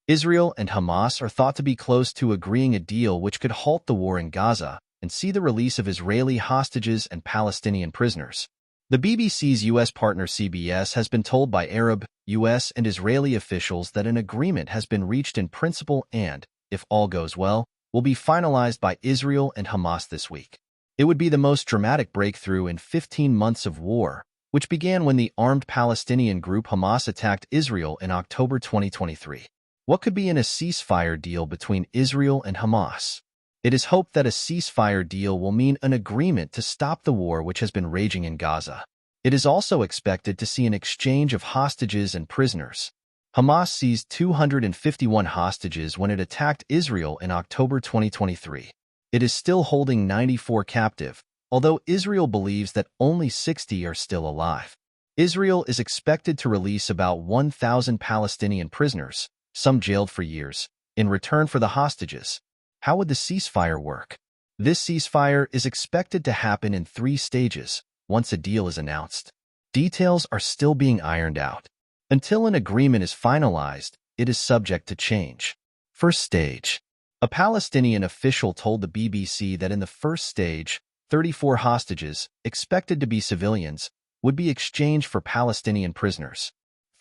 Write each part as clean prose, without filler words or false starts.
Israel and Hamas are thought to be close to agreeing a deal which could halt the war in Gaza and see the release of Israeli hostages and Palestinian prisoners. The BBC's U.S. partner CBS has been told by Arab, U.S., and Israeli officials that an agreement has been reached in principle and, if all goes well, will be finalized by Israel and Hamas this week. It would be the most dramatic breakthrough in 15 months of war, which began when the armed Palestinian group Hamas attacked Israel in October 2023. What could be in a ceasefire deal between Israel and Hamas? It is hoped that a ceasefire deal will mean an agreement to stop the war which has been raging in Gaza. It is also expected to see an exchange of hostages and prisoners. Hamas seized 251 hostages when it attacked Israel in October 2023. It is still holding 94 captive, although Israel believes that only 60 are still alive. Israel is expected to release about 1,000 Palestinian prisoners, some jailed for years, in return for the hostages. How would the ceasefire work? This ceasefire is expected to happen in 3 stages once a deal is announced. Details are still being ironed out. Until an agreement is finalized, it is subject to change. First stage. A Palestinian official told the BBC that in the first stage, 34 hostages, expected to be civilians, would be exchanged for Palestinian prisoners.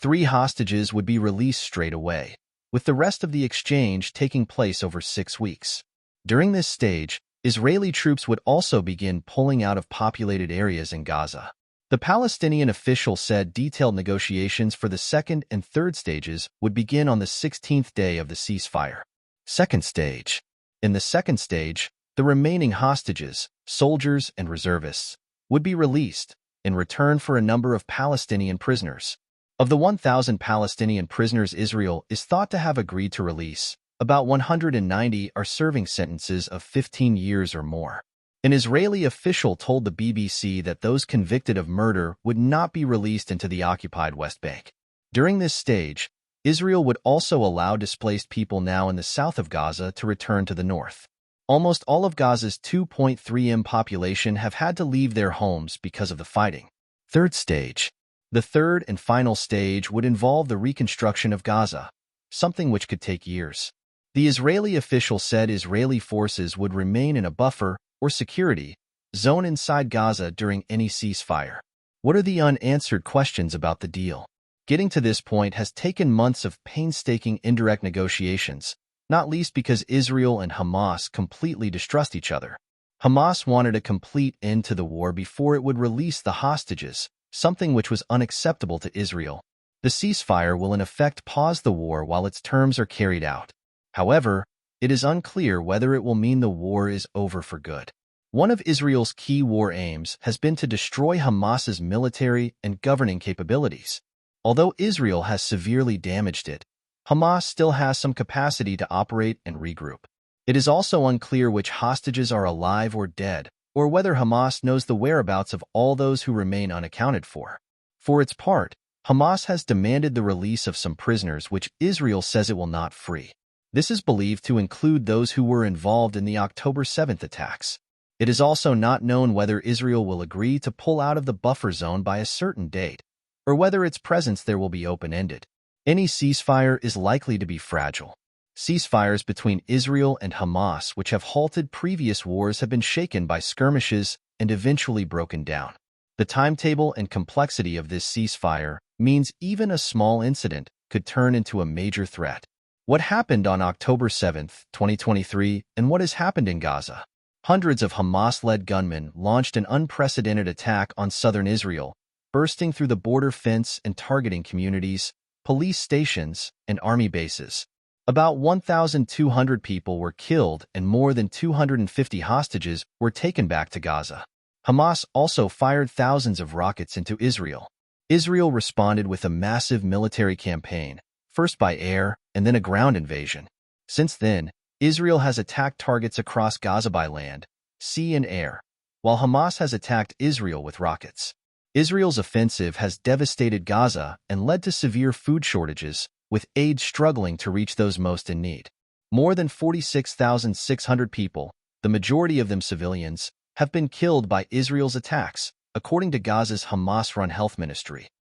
3 hostages would be released straight away, with the rest of the exchange taking place over 6 weeks. During this stage, Israeli troops would also begin pulling out of populated areas in Gaza. The Palestinian official said detailed negotiations for the second and third stages would begin on the 16th day of the ceasefire. Second stage. In the second stage, the remaining hostages, soldiers and reservists, would be released in return for a number of Palestinian prisoners. Of the 1,000 Palestinian prisoners Israel is thought to have agreed to release, about 190 are serving sentences of 15 years or more. An Israeli official told the BBC that those convicted of murder would not be released into the occupied West Bank. During this stage, Israel would also allow displaced people now in the south of Gaza to return to the north. Almost all of Gaza's 2.3 million population have had to leave their homes because of the fighting. Third stage. The third and final stage would involve the reconstruction of Gaza, something which could take years. The Israeli official said Israeli forces would remain in a buffer or security zone inside Gaza during any ceasefire. What are the unanswered questions about the deal? Getting to this point has taken months of painstaking indirect negotiations, not least because Israel and Hamas completely distrust each other. Hamas wanted a complete end to the war before it would release the hostages, something which was unacceptable to Israel. The ceasefire will in effect pause the war while its terms are carried out. However, it is unclear whether it will mean the war is over for good. One of Israel's key war aims has been to destroy Hamas's military and governing capabilities. Although Israel has severely damaged it, Hamas still has some capacity to operate and regroup. It is also unclear which hostages are alive or dead, or whether Hamas knows the whereabouts of all those who remain unaccounted for. For its part, Hamas has demanded the release of some prisoners which Israel says it will not free. This is believed to include those who were involved in the October 7th attacks. It is also not known whether Israel will agree to pull out of the buffer zone by a certain date, or whether its presence there will be open-ended. Any ceasefire is likely to be fragile. Ceasefires between Israel and Hamas, which have halted previous wars, have been shaken by skirmishes and eventually broken down. The timetable and complexity of this ceasefire means even a small incident could turn into a major threat. What happened on October 7, 2023, and what has happened in Gaza? Hundreds of Hamas-led gunmen launched an unprecedented attack on southern Israel, bursting through the border fence and targeting communities, police stations, and army bases. About 1,200 people were killed and more than 250 hostages were taken back to Gaza. Hamas also fired thousands of rockets into Israel. Israel responded with a massive military campaign, first by air and then a ground invasion. Since then, Israel has attacked targets across Gaza by land, sea, and air, while Hamas has attacked Israel with rockets. Israel's offensive has devastated Gaza and led to severe food shortages, with aid struggling to reach those most in need. More than 46,600 people, the majority of them civilians, have been killed by Israel's attacks, according to Gaza's Hamas-run health ministry.